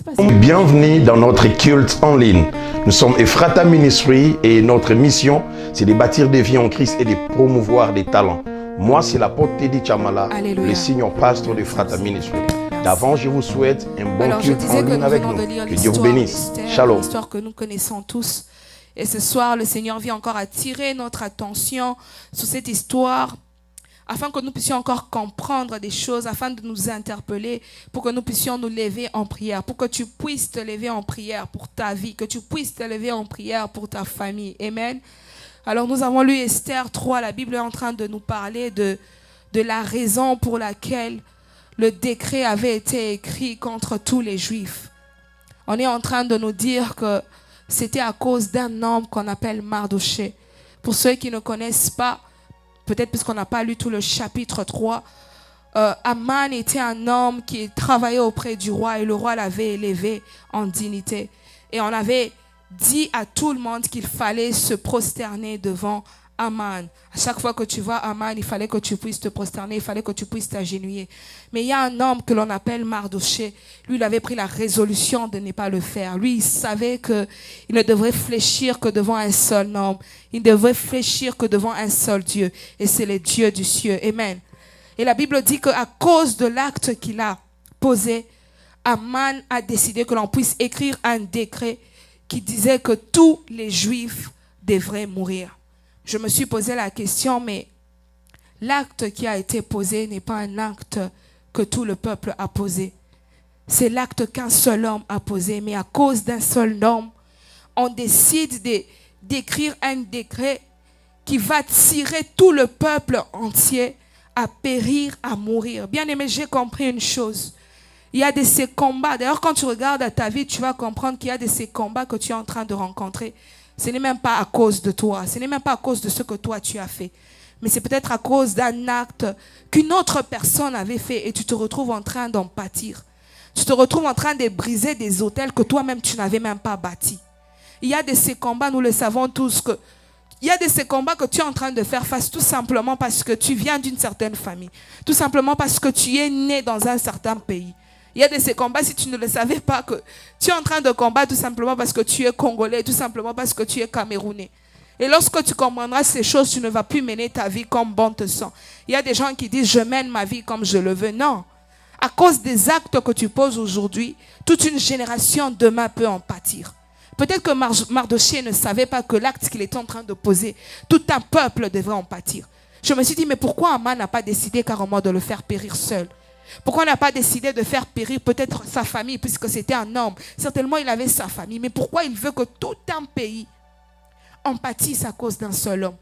passer. Bienvenue dans notre culte en ligne. Nous sommes Ephrata Ministry et notre mission, c'est de bâtir des vies en Christ et de promouvoir des talents. Moi, c'est l'apôtre Teddy Chamala, Alléluia. le senior pasteur d'Ephrata Ministry. D'avant, je vous souhaite un bon Alors, je culte en disais que ligne nous avec venons nous. de lire Que Dieu vous l'histoire bénisse. d'Esther, Shalom. l'histoire que nous connaissons tous. Et ce soir, le Seigneur vient encore attirer notre attention sur cette histoire afin que nous puissions encore comprendre des choses, afin de nous interpeller, pour que nous puissions nous lever en prière, pour que tu puisses te lever en prière pour ta vie, que tu puisses te lever en prière pour ta famille. Amen. Alors nous avons lu Esther 3, la Bible est en train de nous parler de la raison pour laquelle le décret avait été écrit contre tous les Juifs. On est en train de nous dire que c'était à cause d'un homme qu'on appelle Mardoché. Pour ceux qui ne connaissent pas, peut-être parce qu'on n'a pas lu tout le chapitre 3, Aman était un homme qui travaillait auprès du roi et le roi l'avait élevé en dignité. Et on avait dit à tout le monde qu'il fallait se prosterner devant Aman. À chaque fois que tu vois Aman, il fallait que tu puisses te prosterner, il fallait que tu puisses t'agenouiller. Mais il y a un homme que l'on appelle Mardoché. Lui, il avait pris la résolution de ne pas le faire. Lui, il savait qu'il ne devrait fléchir que devant un seul homme. Il ne devrait fléchir que devant un seul Dieu. Et c'est le Dieu du ciel. Amen. Et la Bible dit qu'à cause de l'acte qu'il a posé, Aman a décidé que l'on puisse écrire un décret qui disait que tous les Juifs devraient mourir. Je me suis posé la question, mais l'acte qui a été posé n'est pas un acte que tout le peuple a posé. C'est l'acte qu'un seul homme a posé, mais à cause d'un seul homme, on décide d'écrire un décret qui va tirer tout le peuple entier à périr, à mourir. Bien aimé, j'ai compris une chose. Il y a de ces combats. D'ailleurs, quand tu regardes à ta vie, tu vas comprendre qu'il y a de ces combats que tu es en train de rencontrer. Ce n'est même pas à cause de toi. Ce n'est même pas à cause de ce que toi tu as fait. Mais c'est peut-être à cause d'un acte qu'une autre personne avait fait et tu te retrouves en train d'en pâtir. Tu te retrouves en train de briser des autels que toi-même tu n'avais même pas bâtis. Il y a de ces combats, nous le savons tous, il y a de ces combats que tu es en train de faire face tout simplement parce que tu viens d'une certaine famille. Tout simplement parce que tu es né dans un certain pays. Il y a de ces combats, si tu ne le savais pas, que tu es en train de combattre tout simplement parce que tu es congolais, tout simplement parce que tu es camerounais. Et lorsque tu comprendras ces choses, tu ne vas plus mener ta vie comme bon te semble. Il y a des gens qui disent, je mène ma vie comme je le veux. Non. À cause des actes que tu poses aujourd'hui, toute une génération demain peut en pâtir. Peut-être que Mardoché ne savait pas que l'acte qu'il était en train de poser, tout un peuple devrait en pâtir. Je me suis dit, mais pourquoi Aman n'a pas décidé carrément de le faire périr seul? Pourquoi on n'a pas décidé de faire périr peut-être sa famille, puisque c'était un homme? Certainement, il avait sa famille. Mais pourquoi il veut que tout un pays en pâtisse à cause d'un seul homme?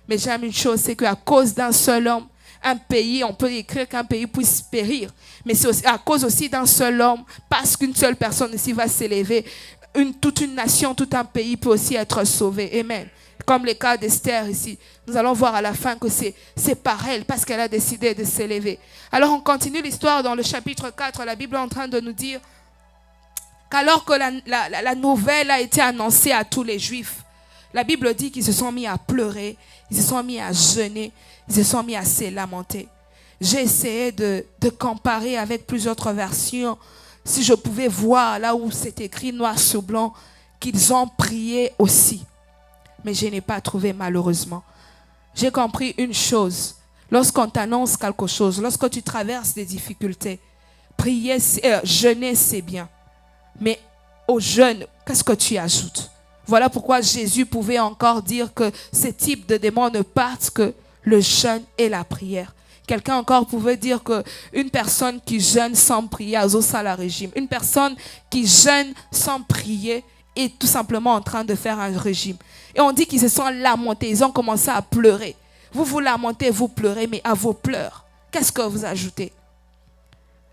Mais j'aime une chose, c'est qu'à cause d'un seul homme, un pays, on peut écrire qu'un pays puisse périr. Mais c'est aussi à cause aussi d'un seul homme, parce qu'une seule personne ici va s'élever, toute une nation, tout un pays peut aussi être sauvé. Amen. Comme le cas d'Esther ici. Nous allons voir à la fin que c'est par elle, parce qu'elle a décidé de s'élever. Alors on continue l'histoire dans le chapitre 4. La Bible est en train de nous dire qu'alors que la nouvelle a été annoncée à tous les Juifs, la Bible dit qu'ils se sont mis à pleurer, ils se sont mis à jeûner, ils se sont mis à se lamenter. J'ai essayé de comparer avec plusieurs autres versions, si je pouvais voir là où c'est écrit noir sur blanc, qu'ils ont prié aussi. Mais je n'ai pas trouvé malheureusement. J'ai compris une chose. Lorsqu'on t'annonce quelque chose, lorsque tu traverses des difficultés, prier, jeûner, c'est bien. Mais au jeûne, qu'est-ce que tu ajoutes? Voilà pourquoi Jésus pouvait encore dire que ce type de démons ne partent que le jeûne et la prière. Quelqu'un encore pouvait dire qu'une personne qui jeûne sans prier a ça la régime. Une personne qui jeûne sans prier est tout simplement en train de faire un régime. Et on dit qu'ils se sont lamentés, ils ont commencé à pleurer. Vous vous lamentez, vous pleurez, mais à vos pleurs, qu'est-ce que vous ajoutez?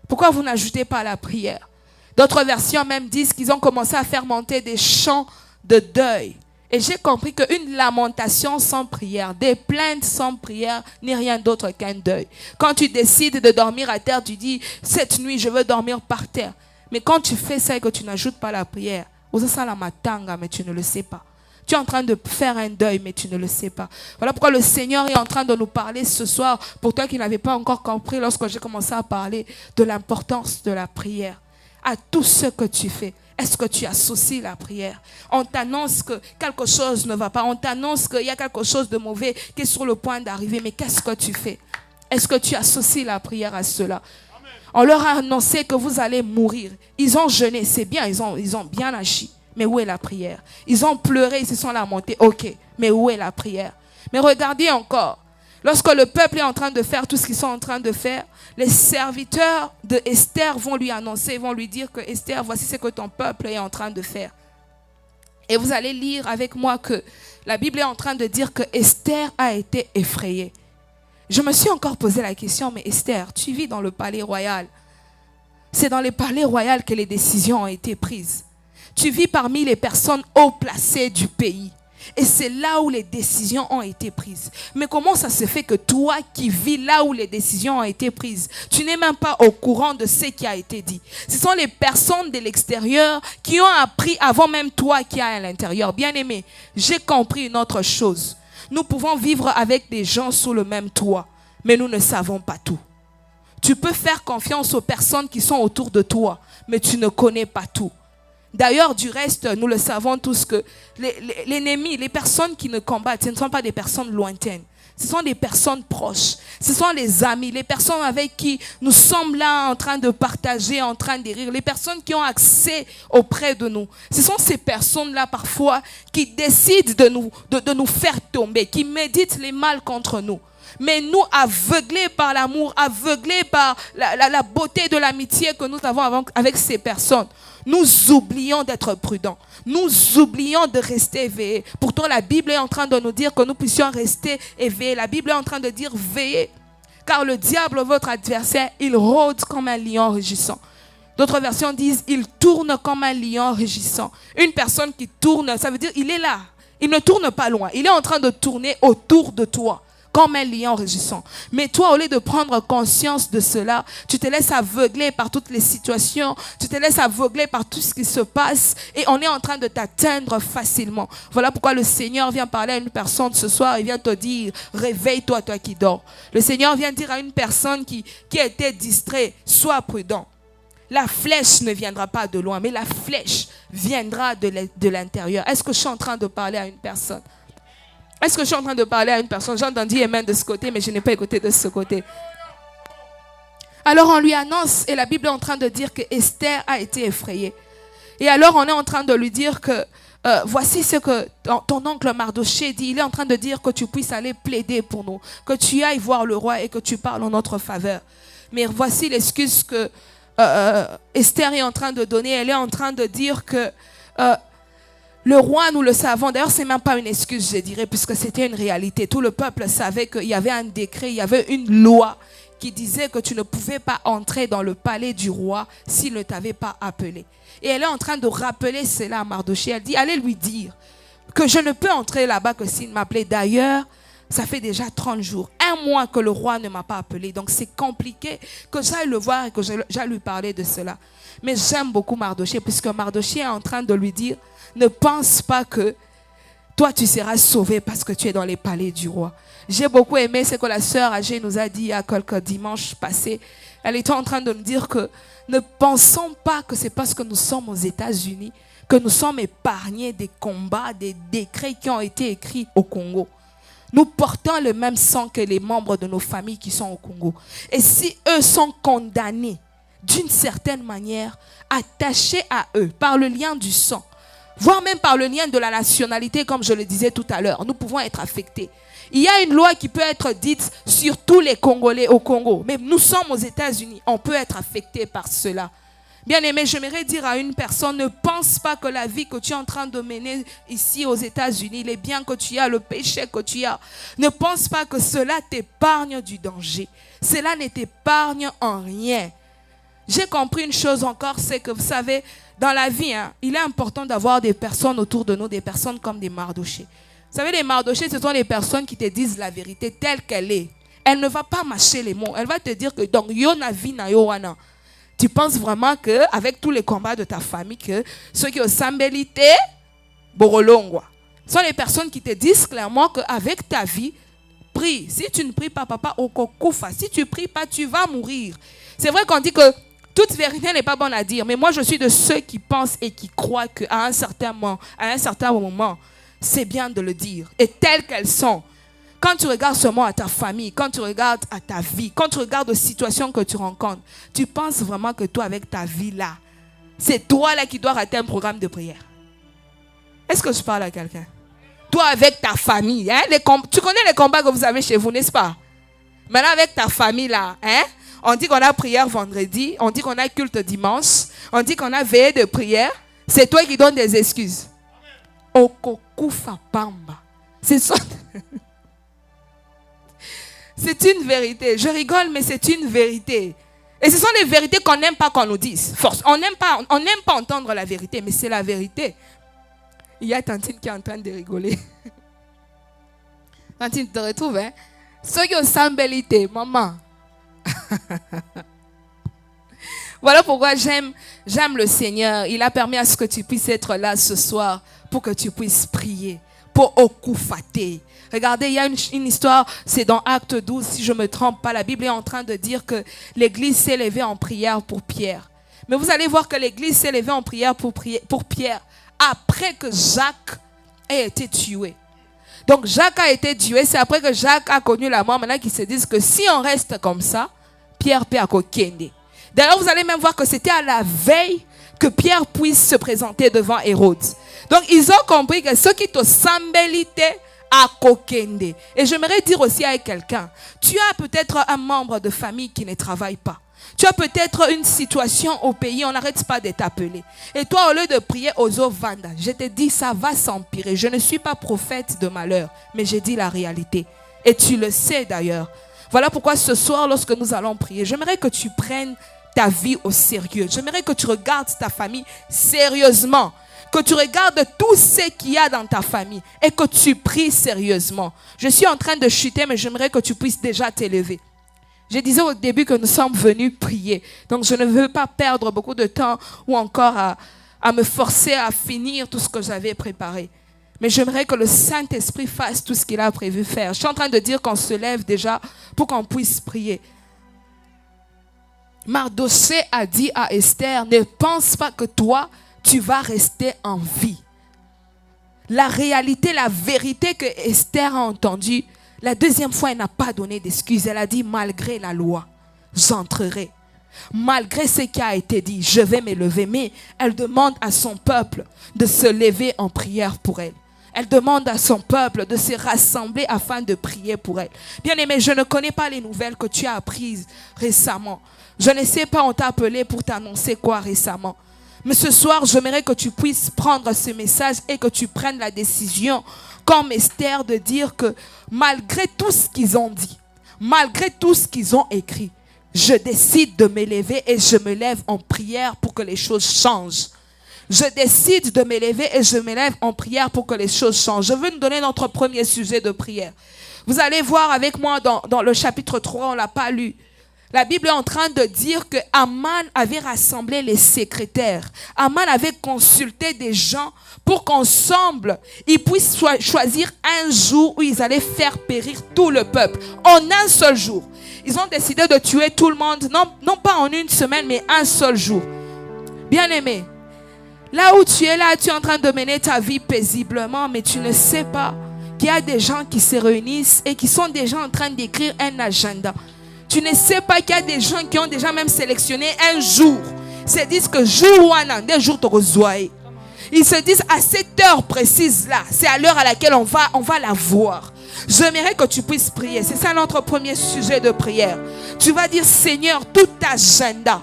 Pourquoi vous n'ajoutez pas la prière? D'autres versions même disent qu'ils ont commencé à faire monter des chants de deuil. Et j'ai compris qu'une lamentation sans prière, des plaintes sans prière, n'est rien d'autre qu'un deuil. Quand tu décides de dormir à terre, tu dis, cette nuit, je veux dormir par terre. Mais quand tu fais ça et que tu n'ajoutes pas la prière, mais tu ne le sais pas. Tu es en train de faire un deuil, mais tu ne le sais pas. Voilà pourquoi le Seigneur est en train de nous parler ce soir, pour toi qui n'avais pas encore compris lorsque j'ai commencé à parler de l'importance de la prière. à tout ce que tu fais, est-ce que tu associes la prière? On t'annonce que quelque chose ne va pas. On t'annonce qu'il y a quelque chose de mauvais qui est sur le point d'arriver. Mais qu'est-ce que tu fais? Est-ce que tu associes la prière à cela? On leur a annoncé que vous allez mourir. Ils ont jeûné, c'est bien, ils ont bien agi. Mais où est la prière? Ils ont pleuré, ils se sont lamentés. Ok, mais où est la prière? Mais regardez encore. Lorsque le peuple est en train de faire tout ce qu'ils sont en train de faire, les serviteurs de Esther vont lui annoncer, vont lui dire que Esther, voici ce que ton peuple est en train de faire. Et vous allez lire avec moi que la Bible est en train de dire que Esther a été effrayée. Je me suis encore posé la question, mais Esther, tu vis dans le palais royal. C'est dans le palais royal que les décisions ont été prises. Tu vis parmi les personnes haut placées du pays. Et c'est là où les décisions ont été prises. Mais comment ça se fait que toi qui vis là où les décisions ont été prises, tu n'es même pas au courant de ce qui a été dit? Ce sont les personnes de l'extérieur qui ont appris avant même toi qui es à l'intérieur. Bien-aimé, j'ai compris une autre chose. Nous pouvons vivre avec des gens sous le même toit, mais nous ne savons pas tout. Tu peux faire confiance aux personnes qui sont autour de toi, mais tu ne connais pas tout. D'ailleurs, du reste, nous le savons tous que l'ennemi, les personnes qui nous combattent, ce ne sont pas des personnes lointaines. Ce sont des personnes proches. Ce sont les amis, les personnes avec qui nous sommes là en train de partager, en train de rire. Les personnes qui ont accès auprès de nous. Ce sont ces personnes-là parfois qui décident de nous faire tomber, qui méditent les mal contre nous. Mais nous, aveuglés par l'amour, aveuglés par la beauté de l'amitié que nous avons avec ces personnes, nous oublions d'être prudents. Nous oublions de rester éveillés. Pourtant, la Bible est en train de nous dire que nous puissions rester éveillés. La Bible est en train de dire veillez. Car le diable, votre adversaire, il rôde comme un lion rugissant. D'autres versions disent il tourne comme un lion rugissant. Une personne qui tourne, ça veut dire il est là. Il ne tourne pas loin. Il est en train de tourner autour de toi. Comme un lion rugissant. Mais toi, au lieu de prendre conscience de cela, tu te laisses aveugler par toutes les situations, tu te laisses aveugler par tout ce qui se passe et on est en train de t'atteindre facilement. Voilà pourquoi le Seigneur vient parler à une personne ce soir, il vient te dire, réveille-toi, toi qui dors. Le Seigneur vient dire à une personne qui a été distrait, sois prudent. La flèche ne viendra pas de loin, mais la flèche viendra de l'intérieur. Est-ce que je suis en train de parler à une personne? Est-ce que je suis en train de parler à une personne? J'ai entendu amen de ce côté, mais je n'ai pas écouté de ce côté. Alors on lui annonce, et la Bible est en train de dire que Esther a été effrayée. Et alors on est en train de lui dire que voici ce que ton oncle Mardochée dit. Il est en train de dire que tu puisses aller plaider pour nous, que tu ailles voir le roi et que tu parles en notre faveur. Mais voici l'excuse que Esther est en train de donner. Elle est en train de dire que le roi, nous le savons, d'ailleurs ce n'est même pas une excuse, je dirais, puisque c'était une réalité. Tout le peuple savait qu'il y avait un décret, il y avait une loi qui disait que tu ne pouvais pas entrer dans le palais du roi s'il ne t'avait pas appelé. Et elle est en train de rappeler cela à Mardochée. Elle dit, allez lui dire que je ne peux entrer là-bas que s'il m'appelait. D'ailleurs, ça fait déjà 30 jours, 1 mois que le roi ne m'a pas appelé. Donc c'est compliqué que j'aille le voir et que j'aille lui parler de cela. Mais j'aime beaucoup Mardochée, puisque Mardochée est en train de lui dire, ne pense pas que toi tu seras sauvé parce que tu es dans les palais du roi. J'ai beaucoup aimé ce que la sœur âgée nous a dit il y a quelques dimanches passés. Elle était en train de nous dire que ne pensons pas que c'est parce que nous sommes aux États-Unis que nous sommes épargnés des combats, des décrets qui ont été écrits au Congo. Nous portons le même sang que les membres de nos familles qui sont au Congo. Et si eux sont condamnés d'une certaine manière, attachés à eux par le lien du sang, voire même par le lien de la nationalité, comme je le disais tout à l'heure, nous pouvons être affectés. Il y a une loi qui peut être dite sur tous les Congolais au Congo, mais nous sommes aux États-Unis, on peut être affecté par cela. Bien-aimé, j'aimerais dire à une personne, ne pense pas que la vie que tu es en train de mener ici aux États-Unis, les biens que tu as, le péché que tu as, ne pense pas que cela t'épargne du danger. Cela ne t'épargne en rien. J'ai compris une chose encore, c'est que vous savez, dans la vie, il est important d'avoir des personnes autour de nous, des personnes comme des Mardochées. Vous savez, les Mardochées, ce sont les personnes qui te disent la vérité telle qu'elle est. Elle ne va pas mâcher les mots. Elle va te dire que donc yona vina yowana. Tu penses vraiment qu'avec tous les combats de ta famille, que ceux qui ont sambelité, borolongwa, sont les personnes qui te disent clairement qu'avec ta vie, prie. Si tu ne pries pas, papa, okokufa. Si tu ne pries pas, tu vas mourir. C'est vrai qu'on dit que toute vérité n'est pas bonne à dire, mais moi je suis de ceux qui pensent et qui croient qu'à un certain moment, c'est bien de le dire. Et telles qu'elles sont. Quand tu regardes seulement à ta famille, quand tu regardes à ta vie, quand tu regardes aux situations que tu rencontres, tu penses vraiment que toi, avec ta vie là, c'est toi là qui dois rater un programme de prière. Est-ce que je parle à quelqu'un? Toi avec ta famille, hein, tu connais les combats que vous avez chez vous, n'est-ce pas? Maintenant avec ta famille là, hein, on dit qu'on a prière vendredi, on dit qu'on a culte dimanche, on dit qu'on a veillée de prière. C'est toi qui donnes des excuses. Okokufa pamba. C'est ça. C'est une vérité. Je rigole, mais c'est une vérité. Et ce sont des vérités qu'on n'aime pas qu'on nous dise. Force. On n'aime pas entendre la vérité, mais c'est la vérité. Il y a Tantine qui est en train de rigoler. Tantine, tu te retrouves, hein? Soyez au sambelité, maman. Voilà pourquoi j'aime le Seigneur. Il a permis à ce que tu puisses être là ce soir pour que tu puisses prier. Pour Okufate. Regardez, il y a une histoire, c'est dans Acte 12, si je ne me trompe pas. La Bible est en train de dire que l'église s'est levée en prière pour Pierre. Mais vous allez voir que l'église s'est levée en prière pour Pierre après que Jacques ait été tué. Donc Jacques a été tué, c'est après que Jacques a connu la mort. Maintenant qu'ils se disent que si on reste comme ça, Pierre peut akokende. D'ailleurs, vous allez même voir que c'était à la veille que Pierre puisse se présenter devant Hérode. Donc ils ont compris que ce qui te sambelité à kokende. Et j'aimerais dire aussi à quelqu'un, tu as peut-être un membre de famille qui ne travaille pas. Tu as peut-être une situation au pays, on n'arrête pas de t'appeler. Et toi, au lieu de prier aux eaux vanda, je te dis, ça va s'empirer. Je ne suis pas prophète de malheur, mais j'ai dit la réalité. Et tu le sais d'ailleurs. Voilà pourquoi ce soir, lorsque nous allons prier, j'aimerais que tu prennes ta vie au sérieux. J'aimerais que tu regardes ta famille sérieusement. Que tu regardes tout ce qu'il y a dans ta famille et que tu pries sérieusement. Je suis en train de chuter, mais j'aimerais que tu puisses déjà t'élever. Je disais au début que nous sommes venus prier. Donc je ne veux pas perdre beaucoup de temps ou encore à me forcer à finir tout ce que j'avais préparé. Mais j'aimerais que le Saint-Esprit fasse tout ce qu'il a prévu faire. Je suis en train de dire qu'on se lève déjà pour qu'on puisse prier. Mardochée a dit à Esther, ne pense pas que toi, tu vas rester en vie. La réalité, la vérité que Esther a entendue, la deuxième fois, elle n'a pas donné d'excuses. Elle a dit, malgré la loi, j'entrerai. Malgré ce qui a été dit, je vais me lever. Mais elle demande à son peuple de se lever en prière pour elle. Elle demande à son peuple de se rassembler afin de prier pour elle. Bien-aimé, je ne connais pas les nouvelles que tu as apprises récemment. Je ne sais pas, on t'a appelé pour t'annoncer quoi récemment. Mais ce soir, j'aimerais que tu puisses prendre ce message et que tu prennes la décision, comme Esther, de dire que malgré tout ce qu'ils ont dit, malgré tout ce qu'ils ont écrit, je décide de me lever et je me lève en prière pour que les choses changent. Je décide de me lever et je me lève en prière pour que les choses changent. Je veux nous donner notre premier sujet de prière. Vous allez voir avec moi dans le chapitre 3, on ne l'a pas lu. La Bible est en train de dire que Aman avait rassemblé les secrétaires. Aman avait consulté des gens pour qu'ensemble, ils puissent choisir un jour où ils allaient faire périr tout le peuple. En un seul jour. Ils ont décidé de tuer tout le monde, non pas en une semaine, mais un seul jour. Bien-aimé, là où tu es là, tu es en train de mener ta vie paisiblement, mais tu ne sais pas qu'il y a des gens qui se réunissent et qui sont déjà en train d'écrire un agenda. Tu ne sais pas qu'il y a des gens qui ont déjà même sélectionné un jour. Ils se disent que jour ou un jour te rejoindre. Ils se disent à cette heure précise là, c'est à l'heure à laquelle on va la voir. J'aimerais que tu puisses prier. C'est ça notre premier sujet de prière. Tu vas dire, Seigneur, tout agenda,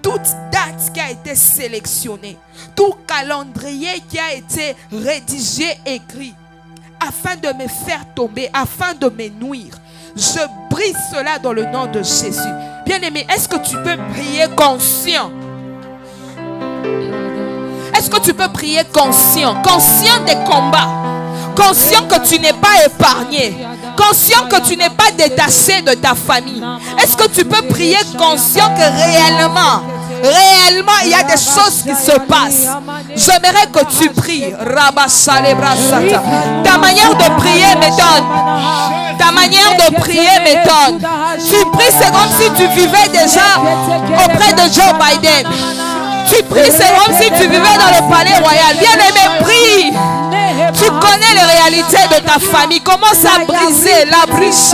toute date qui a été sélectionnée, tout calendrier qui a été rédigé, écrit, afin de me faire tomber, afin de me nuire. Je brise cela dans le nom de Jésus. Bien-aimé, est-ce que tu peux prier conscient? Est-ce que tu peux prier conscient? Conscient des combats. Conscient que tu n'es pas épargné. Conscient que tu n'es pas détaché de ta famille. Est-ce que tu peux prier conscient que réellement Réellement, il y a des choses qui se passent. J'aimerais que tu pries. Ta manière de prier m'étonne. Ta manière de prier m'étonne. Tu pries, c'est comme si tu vivais déjà auprès de Joe Biden. Tu pries, c'est comme si tu vivais dans le palais royal. Bien-aimé, prie. Tu connais les réalités de ta famille. Commence à briser la brise.